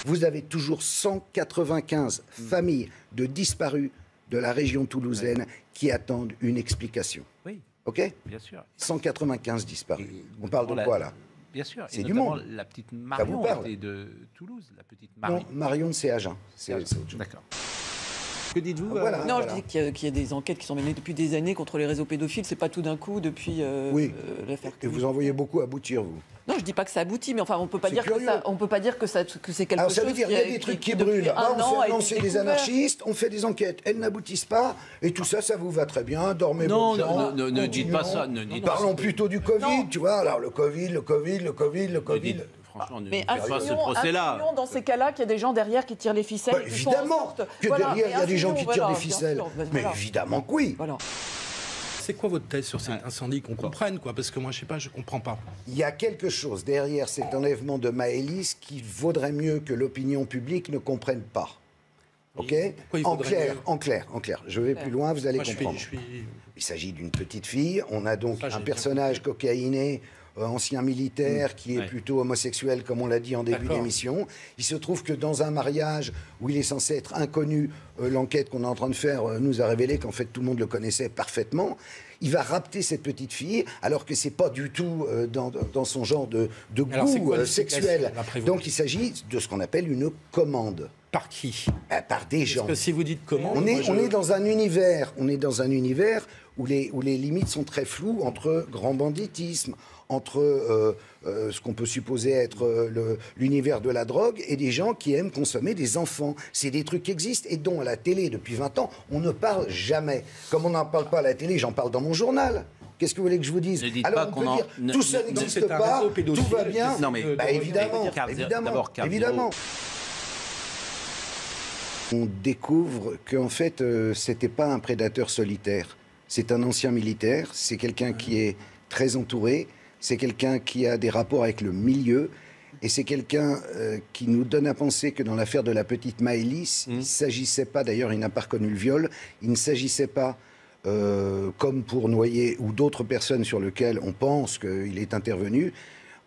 Vous avez toujours 195 familles de disparus de la région toulousaine qui attendent une explication. Oui, OK ? bien sûr. 195 disparus. On parle de quoi, là ? Bien sûr. C'est et du notamment monde. La petite Ça vous Marion parle ? était de Toulouse, la petite Marion. Non, Marion, c'est Agen. C'est autre chose. D'accord. Que dites-vous Voilà. Non, je dis qu'il y a des enquêtes qui sont menées depuis des années contre les réseaux pédophiles. C'est pas tout d'un coup depuis Oui. l'affaire. Et vous en voyez beaucoup aboutir, vous. Non, je dis pas que ça aboutit, mais enfin, on peut pas C'est dire curieux. que ça, on peut pas dire que c'est quelque Alors ça chose. veut dire qu'il y a des trucs qui brûlent. Là, on fait annoncer des anarchistes, on fait des enquêtes, elles n'aboutissent pas, et tout ça, ça vous va très bien. Dormez Non, bonnes gens, ne dites pas ça. Parlons plutôt du Covid, tu vois. Alors le Covid. Franchement, ne Mais faites pas ce procès-là. insinuons dans ces cas-là qu'il y a des gens derrière qui tirent les ficelles. Bah, et qui font en évidemment sorte- que Voilà, derrière, il y a mais des gens qui insinuons, tirent voilà, des bien ficelles. sûr, Mais voilà. évidemment que oui. Voilà. C'est quoi votre thèse sur cet incendie, qu'on comprenne, quoi? Parce que moi, je sais pas, je comprends pas. Il y a quelque chose derrière cet enlèvement de Maëlys qui vaudrait mieux que l'opinion publique ne comprenne pas. OK ? Pourquoi il faudrait mieux En clair. Je vais plus loin, vous allez Moi, comprendre. Il s'agit d'une petite fille. On a donc un personnage cocaïné, ancien militaire, qui est plutôt homosexuel, comme on l'a dit en début d'émission. Il se trouve que dans un mariage où il est censé être inconnu, l'enquête qu'on est en train de faire nous a révélé qu'en fait tout le monde le connaissait parfaitement. Il va rapter cette petite fille, alors que c'est pas du tout dans son genre de goût sexuel. Donc il s'agit de ce qu'on appelle une commande. Par qui? Par des gens. Parce que si vous dites comment, on est dans un univers où les limites sont très floues entre grand banditisme, entre ce qu'on peut supposer être l'univers de la drogue et des gens qui aiment consommer des enfants. C'est des trucs qui existent et dont à la télé depuis 20 ans on ne parle jamais. Comme on n'en parle pas à la télé, j'en parle dans mon journal. Qu'est-ce que vous voulez que je vous dise? Alors on peut dire tout ça n'existe pas, tout va bien. Non mais évidemment. On découvre qu'en fait, c'était pas un prédateur solitaire. C'est un ancien militaire, c'est quelqu'un qui est très entouré, c'est quelqu'un qui a des rapports avec le milieu, et c'est quelqu'un qui nous donne à penser que dans l'affaire de la petite Maëlys, il ne s'agissait pas, d'ailleurs il n'a pas reconnu le viol, il ne s'agissait pas, comme pour Noyer ou d'autres personnes sur lesquelles on pense qu'il est intervenu.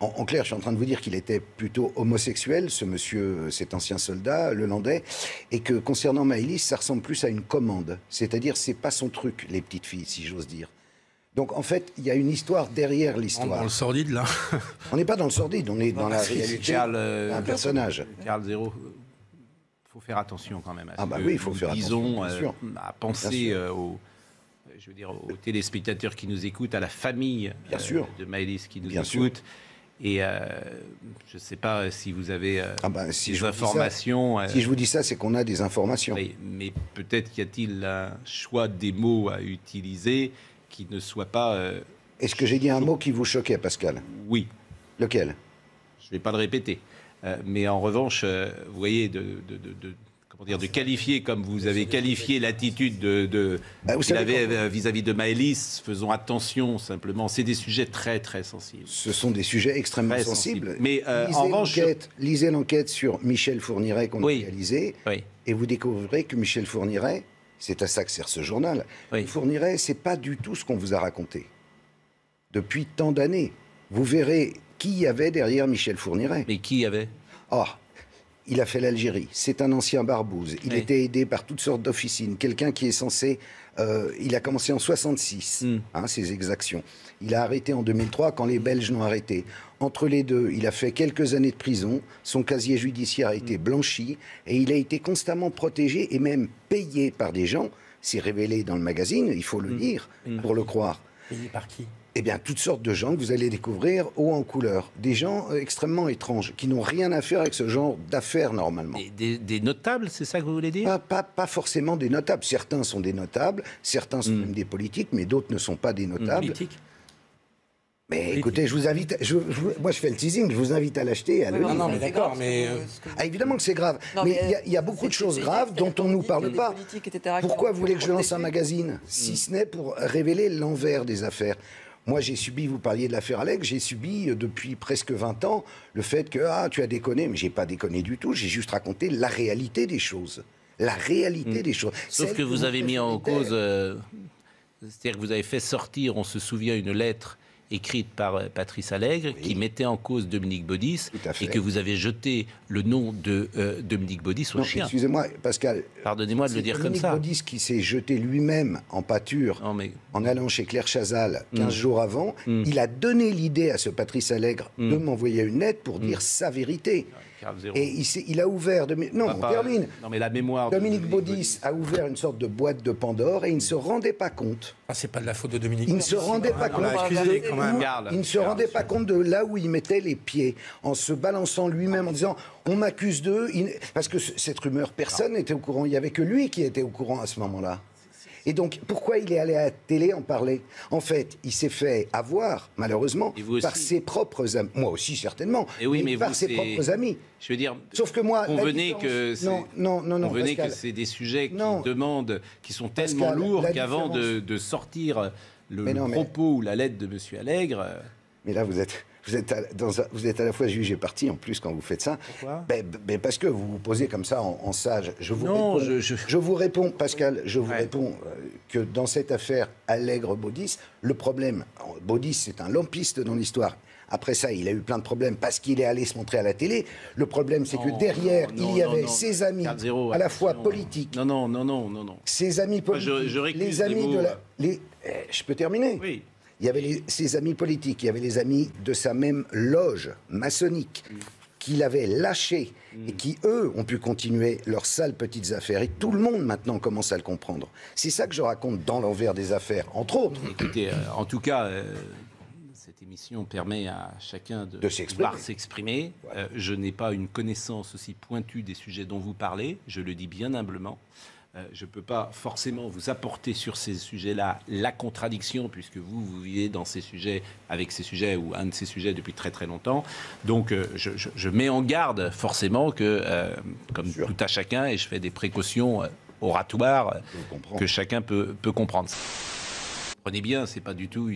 En clair, je suis en train de vous dire qu'il était plutôt homosexuel, ce monsieur, cet ancien soldat, le Landais, et que concernant Maëlys, ça ressemble plus à une commande. C'est-à-dire, c'est pas son truc, les petites filles, si j'ose dire. Donc, en fait, il y a une histoire derrière l'histoire. On est dans le sordide, là. On n'est pas dans le sordide, on est dans la réalité d'un personnage. Karl Zéro, il faut faire attention quand même à ce oui, il faut faire attention, bien sûr. À penser aux téléspectateurs qui nous écoutent, à la famille de Maëlys qui nous écoute. Et je ne sais pas si vous avez des informations. Si je vous dis ça, c'est qu'on a des informations. Oui, mais peut-être y a-t-il un choix des mots à utiliser qui ne soit pas... Est-ce que j'ai dit un mot qui vous choquait, Pascal? Oui. Lequel? Je ne vais pas le répéter. Mais en revanche, vous voyez, de qualifier comme vous avez qualifié l'attitude qu'il avait vis-à-vis de Maëlys, faisons attention simplement. C'est des sujets très très sensibles. Ce sont des sujets extrêmement sensibles. Mais en revanche, lisez l'enquête sur Michel Fourniret qu'on a réalisée, et vous découvrirez que Michel Fourniret, c'est à ça que sert ce journal. Fourniret, c'est pas du tout ce qu'on vous a raconté depuis tant d'années. Vous verrez qui y avait derrière Michel Fourniret. Mais qui y avait? Il a fait l'Algérie, c'est un ancien barbouze, il était aidé par toutes sortes d'officines, quelqu'un qui est censé... il a commencé en 66, ses exactions. Il a arrêté en 2003 quand les Belges l'ont arrêté. Entre les deux, il a fait quelques années de prison, son casier judiciaire a été blanchi, et il a été constamment protégé et même payé par des gens. C'est révélé dans le magazine, il faut le lire pour le croire. Payé par qui? Eh bien, toutes sortes de gens que vous allez découvrir haut en couleur. Des gens extrêmement étranges, qui n'ont rien à faire avec ce genre d'affaires, normalement. Des notables, c'est ça que vous voulez dire? Pas forcément des notables. Certains sont des notables, certains sont même des politiques, mais d'autres ne sont pas des notables. Politique. Mais écoutez, je vous invite... moi, je fais le teasing, je vous invite à l'acheter et à le lire. Non, mais d'accord, mais... évidemment que c'est grave. Mais il y a beaucoup de choses graves dont on ne nous parle pas. Pourquoi vous voulez que je lance un magazine? Si ce n'est pour révéler l'envers des affaires. Moi, j'ai subi, vous parliez de l'affaire Alex, j'ai subi depuis presque 20 ans le fait que, tu as déconné, mais j'ai pas déconné du tout, j'ai juste raconté la réalité des choses. La réalité des choses. Sauf que vous avez mis en cause, c'est-à-dire que vous avez fait sortir, on se souvient, une lettre écrite par Patrice Allègre, qui mettait en cause Dominique Baudis, et que vous avez jeté le nom de Dominique Baudis au chien. Excusez-moi, Pascal. Pardonnez-moi de le dire comme ça. Dominique Baudis qui s'est jeté lui-même en pâture en allant chez Claire Chazal 15 jours avant. Il a donné l'idée à ce Patrice Allègre de m'envoyer une lettre pour dire sa vérité. Et il a ouvert... Non, on termine. Non, mais la mémoire... Dominique Baudis a ouvert une sorte de boîte de Pandore et il ne se rendait pas compte. Ah, c'est pas de la faute de Dominique. Il ne se rendait pas compte. Il ne se rendait pas compte de là où il mettait les pieds, en se balançant lui-même, en disant on m'accuse d'eux. Parce que cette rumeur, personne n'était au courant. Il n'y avait que lui qui était au courant à ce moment-là. Et donc, pourquoi il est allé à la télé en parler? En fait, il s'est fait avoir, malheureusement, par ses propres amis. Moi aussi, certainement. Mais par ses propres amis. Je veux dire, sauf que moi, convenez que c'est des sujets qui sont tellement lourds qu'avant de sortir le propos ou la lettre de M. Allègre... Mais là, vous êtes à la fois juge et partie, en plus, quand vous faites ça. Pourquoi ? Parce que vous vous posez comme ça en sage. Je vous réponds, Pascal, réponds que dans cette affaire Allègre-Baudis, le problème, Baudis, c'est un lampiste dans l'histoire. Après ça, il a eu plein de problèmes parce qu'il est allé se montrer à la télé. Le problème, c'est que derrière, il y avait ses amis, à la fois politiques. Non. Ses amis politiques, les amis de la... Je peux terminer ? Oui. Il y avait ses amis politiques, il y avait les amis de sa même loge maçonnique qu'il avait lâchés et qui, eux, ont pu continuer leurs sales petites affaires. Et tout le monde, maintenant, commence à le comprendre. C'est ça que je raconte dans l'envers des affaires, entre autres. Écoutez, en tout cas, cette émission permet à chacun de pouvoir s'exprimer. Ouais. Je n'ai pas une connaissance aussi pointue des sujets dont vous parlez, je le dis bien humblement. Je ne peux pas forcément vous apporter sur ces sujets-là la contradiction, puisque vous vivez dans ces sujets, avec ces sujets, ou un de ces sujets depuis très très longtemps. Donc je mets en garde forcément que, comme tout à chacun, et je fais des précautions oratoires que chacun peut comprendre. Prenez bien, ce n'est pas du tout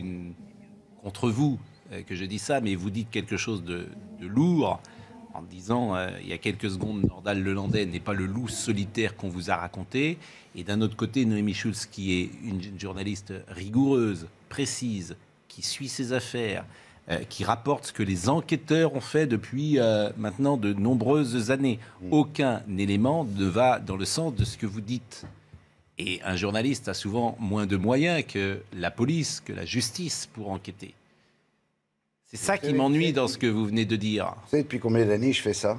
contre vous que je dis ça, mais vous dites quelque chose de lourd, en disant, il y a quelques secondes, Nordal Lelandais n'est pas le loup solitaire qu'on vous a raconté. Et d'un autre côté, Noémie Schulz, qui est une journaliste rigoureuse, précise, qui suit ses affaires, qui rapporte ce que les enquêteurs ont fait depuis maintenant de nombreuses années. Aucun élément ne va dans le sens de ce que vous dites. Et un journaliste a souvent moins de moyens que la police, que la justice pour enquêter. C'est ça qui m'ennuie dans ce que vous venez de dire. Vous savez depuis combien d'années je fais ça?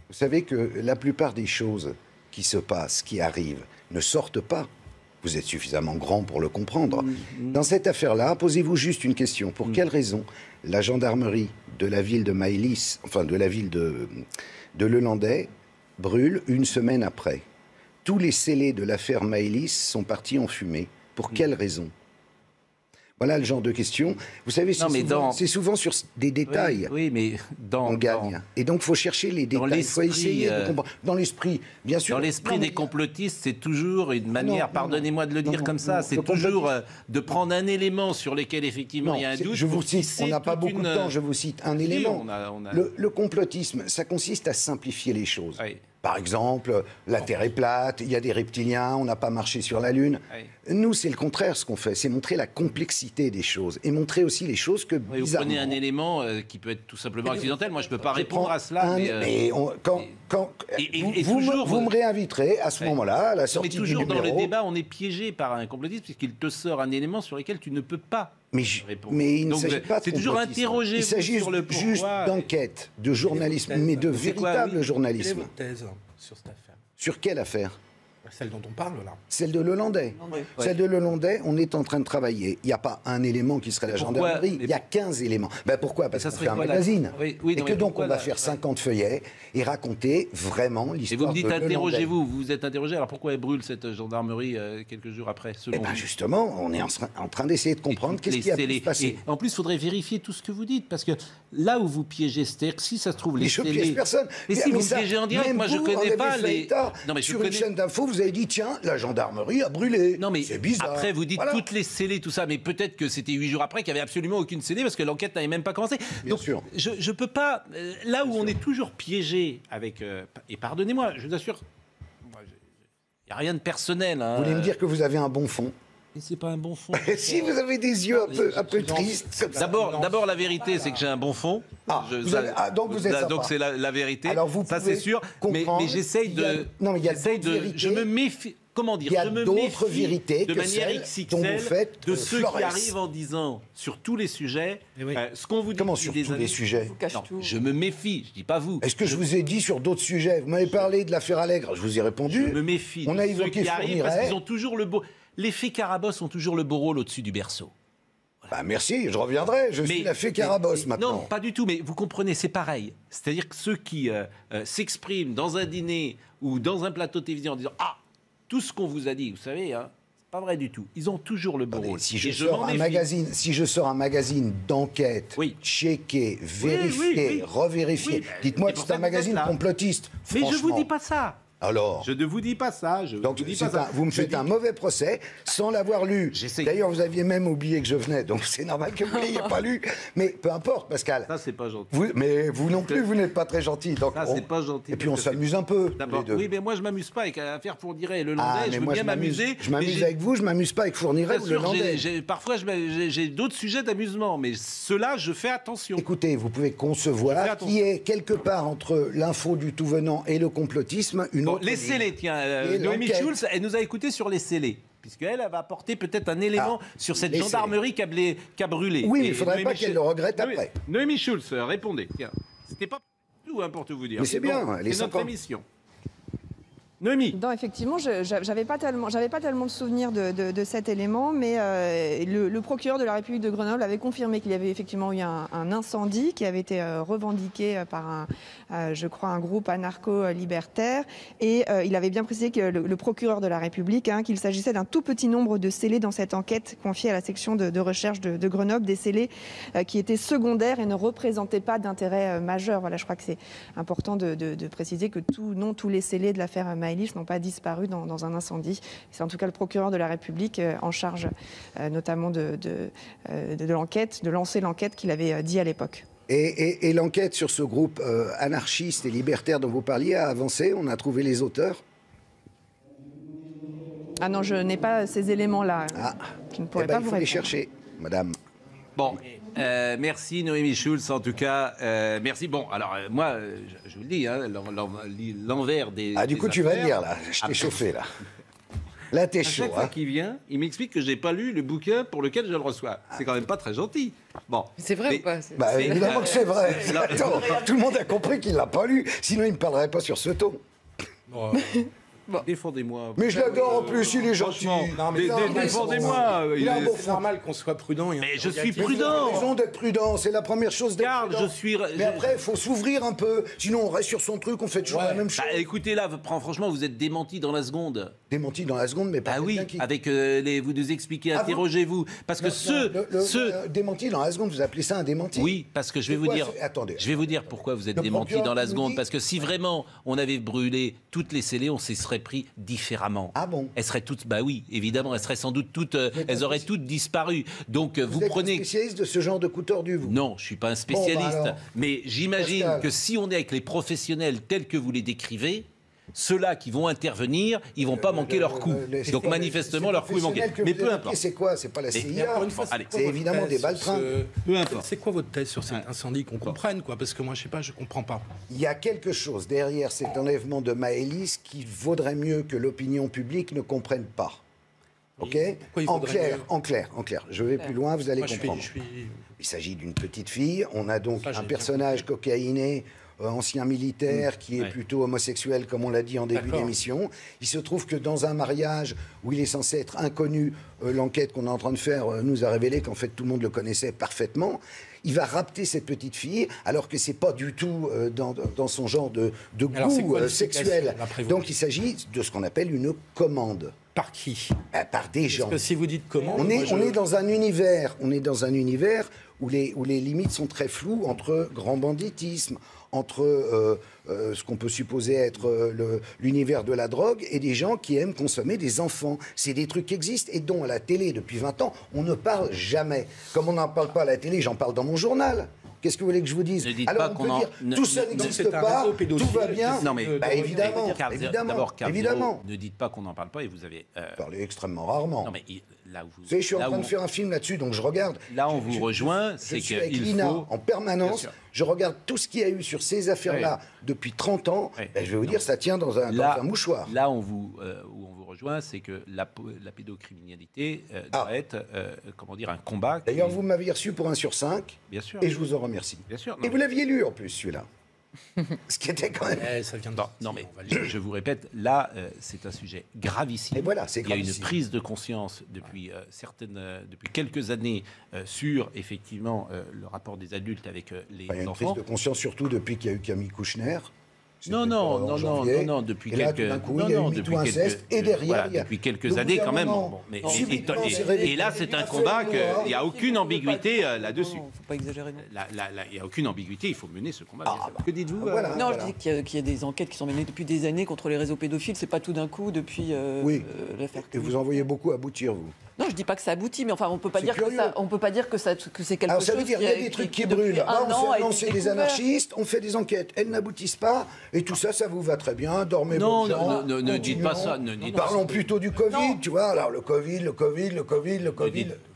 Vous savez que la plupart des choses qui se passent, qui arrivent, ne sortent pas. Vous êtes suffisamment grand pour le comprendre. Dans cette affaire-là, posez-vous juste une question. Pour quelle raison la gendarmerie de la ville de Maëlys, enfin de la ville de Lelandais, brûle une semaine après? Tous les scellés de l'affaire Maëlys sont partis en fumée. Pour quelle raison? Voilà le genre de questions. Vous savez, c'est souvent sur des détails qu'on gagne. Et donc, il faut chercher les détails. Il faut essayer de comprendre. Dans l'esprit, bien sûr. Dans l'esprit des complotistes, c'est toujours une manière, pardonnez-moi de le dire comme ça, c'est toujours de prendre un élément sur lequel, effectivement, il y a un doute. Je vous cite, on n'a pas beaucoup de temps, je vous cite un élément. Le complotisme, ça consiste à simplifier les choses. Oui. Par exemple, la Terre est plate, il y a des reptiliens, on n'a pas marché sur la Lune. Oui. Nous, c'est le contraire ce qu'on fait, c'est montrer la complexité des choses et montrer aussi les choses que bizarrement... Vous prenez un élément qui peut être tout simplement accidentel, moi je ne peux pas répondre à cela. Vous me réinviterai à ce moment-là, à la sortie du numéro. Mais toujours dans le débat, on est piégé par un complotiste puisqu'il te sort un élément sur lequel tu ne peux pas répondre. Mais il ne s'agit pas de c'est toujours interroger. Il s'agit sur le juste d'enquête, de journalisme, mais de véritable journalisme. Quelle est votre thèse sur cette affaire? Sur quelle affaire? Celle dont on parle, là. Celle de Lelandais. Oui. Celle de Lelandais, on est en train de travailler. Il n'y a pas un élément qui serait la gendarmerie. Il y a 15 éléments. Pourquoi? Parce qu'on fait un magazine. Et que donc, on va faire 50 feuillets et raconter vraiment l'histoire de Lelandais. Et vous me dites, interrogez-vous. Vous vous êtes interrogé. Alors, pourquoi elle brûle, cette gendarmerie, quelques jours après, selon vous? Justement, on est en train d'essayer de comprendre qu'est-ce qui a pu se passer. Et en plus, il faudrait vérifier tout ce que vous dites. Parce que là où vous piégez, c'est-à-dire que si ça se trouve, les scellés... Je piège personne. Mais si vous piégez en direct, moi, je ne connais pas les... Sur une chaîne d'infos, vous avez dit, tiens, la gendarmerie a brûlé. Non, mais c'est bizarre. Après, vous dites toutes les scellés, tout ça, mais peut-être que c'était 8 jours après qu'il n'y avait absolument aucune scellée parce que l'enquête n'avait même pas commencé. Bien sûr. Je ne peux pas. Là où on est toujours piégé avec. Et pardonnez-moi, je vous assure, il n'y a rien de personnel. Vous voulez me dire que vous avez un bon fond? Et c'est pas un bon fond. Si vous avez des yeux un peu tristes. Comme ça. D'abord, la vérité, c'est que j'ai un bon fond. Donc vous êtes sympa. Donc c'est la vérité. Alors vous ça c'est sûr. Mais j'essaye de. Non, mais il y a d'autres vérités. Je me méfie. Comment dire? Il y a je me d'autres méfie vérités de que manière celles XXL dont vous faites de ceux Flores. qui arrivent en disant sur tous les sujets ce qu'on vous dit. Comment sur tous les sujets? Tout. Je me méfie. Je dis pas vous. Est-ce que je vous ai dit sur d'autres sujets? Vous m'avez parlé de l'affaire Allègre, je vous ai répondu. Je me méfie. On a de ceux évoqué qui arrivent parce Fourniret. qu'ils ont toujours le beau. Les fées Carabosse ont toujours le beau rôle au-dessus du berceau. Bah merci, je reviendrai. Je suis la fée Carabosse maintenant. Non, pas du tout. Mais vous comprenez, c'est pareil. C'est-à-dire que ceux qui s'expriment dans un dîner ou dans un plateau de télévision en disant tout ce qu'on vous a dit, vous savez, hein, c'est pas vrai du tout. Ils ont toujours le beau rôle. Si je sors un magazine d'enquête, checké, vérifié, revérifié, dites-moi que c'est un magazine complotiste. Mais je vous dis pas ça. Alors, je ne vous dis pas ça. Vous me faites un mauvais procès sans l'avoir lu. D'ailleurs, vous aviez même oublié que je venais, donc c'est normal que vous ne l'ayez pas lu. Mais peu importe, Pascal. Ça, c'est pas gentil. Mais vous non plus, vous n'êtes pas très gentil. Donc ça, c'est pas gentil. Et puis on s'amuse un peu. D'abord, oui, mais moi, je m'amuse pas avec l'affaire Fourniret et le Landais. Je veux bien m'amuser. Je m'amuse avec vous, je m'amuse pas avec Fourniret ou le Landais. Parfois, j'ai d'autres sujets d'amusement, mais ceux-là, je fais attention. Écoutez, vous pouvez concevoir qu'il y ait quelque part entre l'info du tout venant et le complotisme une autre. Les scellés, tiens. Noémie Schulz, elle nous a écouté sur les scellés. Puisqu'elle va apporter peut-être un élément sur cette gendarmerie qui a brûlé. Oui, mais il ne faudrait pas qu'elle le regrette après. Noémie Schulz, répondez. Tiens, c'était pas tout pour tout vous dire. Mais c'est bien, c'est notre émission. Noémie. Non, effectivement, j'avais pas tellement de souvenirs de cet élément, mais le procureur de la République de Grenoble avait confirmé qu'il y avait effectivement eu un incendie qui avait été revendiqué par je crois, un groupe anarcho-libertaire, et il avait bien précisé que le procureur de la République, qu'il s'agissait d'un tout petit nombre de scellés dans cette enquête confiée à la section de recherche de Grenoble, des scellés qui étaient secondaires et ne représentaient pas d'intérêt majeur. Voilà, je crois que c'est important de préciser que tous les scellés de l'affaire Maëlys n'ont pas disparu dans un incendie. C'est en tout cas le procureur de la République en charge notamment de l'enquête, de lancer l'enquête qu'il avait dit à l'époque. Et l'enquête sur ce groupe anarchiste et libertaire dont vous parliez a avancé? On a trouvé les auteurs? Ah non, je n'ai pas ces éléments-là. Je ne pourrais pas vous répondre. Il faut les chercher, madame. Bon, merci Noémie Schulz, en tout cas. Merci. Bon, alors moi, je vous le dis, l'envers des. Du coup, tu vas le lire là. Je t'ai chauffé là. Là, t'es chaud. Chaque fois qu'il vient, il m'explique que j'ai pas lu le bouquin pour lequel je le reçois. C'est quand même pas très gentil. Bon. C'est vrai ou pas? Évidemment que c'est vrai. Attends, tout le monde a compris qu'il l'a pas lu. Sinon, il me parlerait pas sur ce ton. Défendez-moi. Mais je l'adore en plus, il est gentil. Défendez-moi. C'est normal qu'on soit prudent. Mais je suis prudent. Il a raison d'être prudent, c'est la première chose d'être prudent. Mais après, il faut s'ouvrir un peu. Sinon, on reste sur son truc, on fait toujours la même chose. Écoutez, là, franchement, vous êtes démenti dans la seconde. Démenti dans la seconde, mais pas oui, avec vous nous expliquez, interrogez-vous. Parce que démenti dans la seconde, vous appelez ça un démenti? Oui, parce que je vais vous dire. Attendez. Je vais vous dire pourquoi vous êtes démenti dans la seconde. Parce que si vraiment on avait brûlé toutes les scellés, on s'y serait pris différemment. Ah bon? Elles seraient toutes, oui, évidemment, elles seraient sans doute toutes, elles auraient toutes disparu. Donc vous prenez. Vous êtes un spécialiste de ce genre de coup tordu, vous? Non, je suis pas un spécialiste, mais j'imagine que si on est avec les professionnels tels que vous les décrivez, ceux-là qui vont intervenir, ils vont pas manquer leur coup. Donc manifestement, leur coup est manqué. Mais peu importe. C'est quoi? C'est pas la CIA. C'est évidemment des baltringues. Peu importe. C'est quoi votre thèse sur cet incendie, qu'on comprenne, quoi? Parce que moi, je sais pas, je comprends pas. Il y a quelque chose derrière cet enlèvement de Maëlys qui vaudrait mieux que l'opinion publique ne comprenne pas. Ok? En clair. Je vais plus loin, vous allez comprendre. Il s'agit d'une petite fille. On a donc un personnage cocaïné, ancien militaire, qui est plutôt homosexuel, comme on l'a dit en début d'émission. Il se trouve que dans un mariage où il est censé être inconnu, l'enquête qu'on est en train de faire nous a révélé qu'en fait tout le monde le connaissait parfaitement. Il va rapter cette petite fille, alors que c'est pas du tout dans son genre de goût sexuel. Donc il s'agit de ce qu'on appelle une commande. Par qui? Par des gens. Parce que si vous dites commande, on est dans un univers où les limites sont très floues entre grand banditisme, entre ce qu'on peut supposer être l'univers de la drogue et des gens qui aiment consommer des enfants. C'est des trucs qui existent et dont à la télé, depuis 20 ans, on ne parle jamais. Comme on n'en parle pas à la télé, j'en parle dans mon journal. Qu'est-ce que vous voulez que je vous dise? Ne dites Alors pas on qu'on peut en- dire ne- tout ça ne- n'existe c'est un pas, réseau tout pédophile. va bien. Non, mais Évidemment, Carl Zero, évidemment, d'abord, Carl Zero, évidemment. ne dites pas qu'on n'en parle pas et vous avez. Parlez extrêmement rarement. Non, mais là où vous. Vous savez, je suis en là train où- de faire un film là-dessus, donc je regarde. Là, on vous rejoint, Je c'est suis avec qu'il Lina faut. en Bien permanence. sûr. Je regarde tout ce qu'il y a eu sur ces affaires-là depuis 30 ans. Ouais. Et je vais vous dire, ça tient dans un mouchoir. Là, où on vous rejoint, c'est que la pédocriminalité doit être, comment dire, un combat. D'ailleurs, vous m'aviez reçu pour 1 sur 5. Bien sûr. Et je vous en remercie. Bien sûr. Et vous l'aviez lu en plus, celui-là. Ce qui était quand même. Ça vient de Non, mais je vous répète, là, c'est un sujet gravissime. Et voilà, c'est Il y a une gravissime. prise de conscience depuis depuis quelques années sur effectivement le rapport des adultes avec les Enfin, il y a une enfants. prise de conscience surtout depuis qu'il y a eu Camille Kouchner. Non, depuis Et là, quelques tout d'un coup, il y a eu MeToo inceste, et derrière, voilà, il y a depuis quelques le années quand même. gouvernement subitement s'est réveillé. Et là, c'est un Il a combat fait qu'il une n'y a aucune ambiguïté là-dessus. Il ne faut pas exagérer. Non, Il n'y a aucune ambiguïté, il faut mener ce combat. Ah, que dites-vous voilà. non voilà. je dis qu'il y a des enquêtes qui sont menées depuis des années contre les réseaux pédophiles. C'est pas tout d'un coup depuis Oui. l'affaire. Et vous en voyez beaucoup aboutir, vous. Non, je dis pas que ça aboutit, mais enfin, on peut pas C'est dire curieux. on peut pas dire que c'est quelque Alors ça chose. veut dire qu'il y a des trucs qui brûlent. Là, on fait annoncer des anarchistes, on fait des enquêtes, elles n'aboutissent pas, et tout ça, ça vous va très bien. Dormez Non, bonnes gens, ne dites pas ça. Parlons plutôt du Covid, Non. tu vois. Alors le Covid.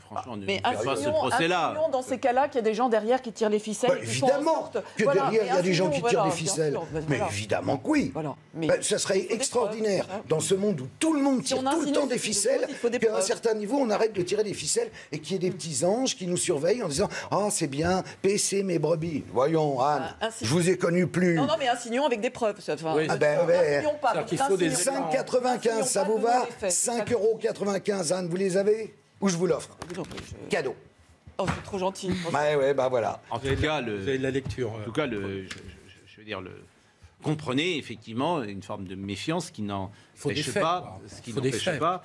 Franchement, ne Mais faites pas ce procès-là. insinuons dans ces cas-là qu'il y a des gens derrière qui tirent les ficelles. Bah, et qui font en évidemment sorte- que Voilà, derrière, il y a mais des gens qui insinuons, tirent voilà, des bien ficelles. sûr, Mais voilà. évidemment que oui. Voilà. Mais Ça serait il faut des extraordinaire, preuves, hein. dans ce monde où tout le monde tire on tout le insinue temps des quelque chose, ficelles, il faut des qu'à un preuves. certain niveau, on arrête de tirer des ficelles et qu'il y ait des petits anges qui nous surveillent en disant « Ah, c'est bien, PC mes brebis. » Voyons, Anne, ainsi- je vous ai connu plus. Non, mais insinuons avec des preuves. Enfin, Oui. Ah ben, ouais. insinuons pas. C'est-à-dire qu'il faut des insinuons. 5,95, ça vous Insinuons va pas de faits. 5,95 €, Anne, vous les avez? Ou je vous l'offre? Non, mais je- Cadeau. Oh, c'est trop gentil. Ouais, bah voilà. En Vous avez tout cas, vous avez de la lecture. En tout cas, je veux dire, comprenez effectivement une forme de méfiance qui faut des n'empêche faits, pas, quoi. ce qui Faut des n'empêche faits. pas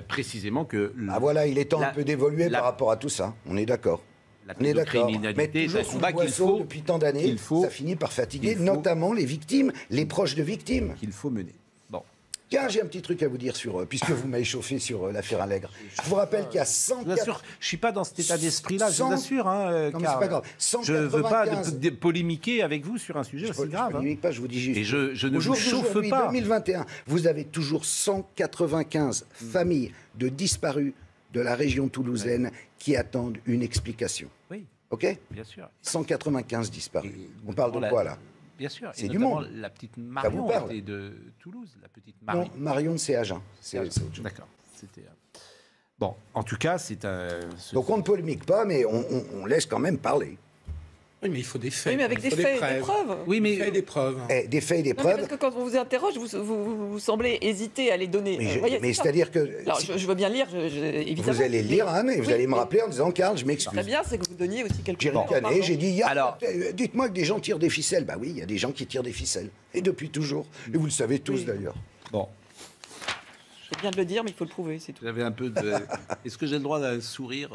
précisément que Ah voilà, il est temps La- un peu d'évoluer la- par rapport à tout ça. On est d'accord. la On est d'accord. pédocriminalité Mais est un toujours sous combat le qu'il boisseau faut, depuis tant d'années, qu'il faut- ça finit par fatiguer, qu'il faut- notamment les victimes, les proches de victimes. mener. Bon, Tiens, j'ai un petit truc à vous dire sur, puisque vous m'avez chauffé sur l'affaire Allègre. Je vous rappelle qu'il y a je vous 104... assure, je suis pas dans cet état d'esprit-là, je vous 100 assure. Hein, Non, mais Karl. c'est pas grave. Je veux pas 195. polémiquer avec vous sur un sujet Je aussi ne grave. hein. pas, je vous dis juste. Et je ne Au vous jour chauffe d'aujourd'hui, pas. 2021, vous avez toujours 195 familles de disparus de la région toulousaine qui attendent une explication. Oui, OK? bien sûr. 195 disparus. Et On parle de la- quoi, là? Bien sûr. C'est Et du notamment monde. La petite vous Marion parle. était de Toulouse, la petite Non, Marion. Marion, c'est Agen. C'est autre chose. D'accord. C'était. Bon, en tout cas, c'est un. Donc on ne polémique pas, mais on laisse quand même parler. Oui, mais il faut des faits. Oui, mais avec il des faut faits et des preuves. Oui, Des mais faits et des preuves. Des faits et des Non, mais preuves. parce que quand on vous interroge, vous semblez hésiter à les donner. Mais, voyez, mais c'est ça. c'est-à-dire que Alors, si- je veux bien lire, évidemment. vous allez lire, Anne, et vous Oui, allez me mais- rappeler en disant, Karl, je Très m'excuse. bien, c'est que vous donniez aussi quelques J'ai preuves. ricané, Pardon. j'ai dit, Alors- dites-moi que des gens tirent des ficelles. Bah oui, il y a des gens qui tirent des ficelles. Et depuis toujours. Et vous le savez tous, Oui. d'ailleurs. bon, C'est bien de le dire, mais il faut le prouver, c'est tout. j'avais un peu de. Est-ce que j'ai le droit d'un sourire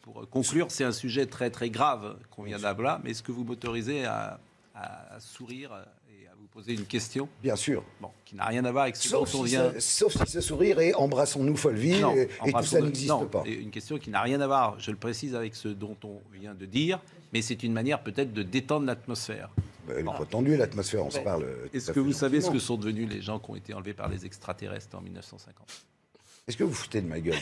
pour conclure? C'est un sujet très très grave qu'on vient d'avoir, mais est-ce que vous m'autorisez à sourire et à vous poser une question? Bien sûr. Bon, qui n'a rien à voir avec ce Sauf dont on si, vient. sauf si ce sourire est embrassons-nous Folleville Non, et tout embrassons- ça n'existe non, pas. et une question qui n'a rien à voir, je le précise, avec ce dont on vient de dire, mais c'est une manière peut-être de détendre l'atmosphère. Elle n'est pas tendue, l'atmosphère, on se Ouais. parle. Est-ce que vous savez ce que sont devenus les gens qui ont été enlevés par les extraterrestres en 1950? Est-ce que vous foutez de ma gueule?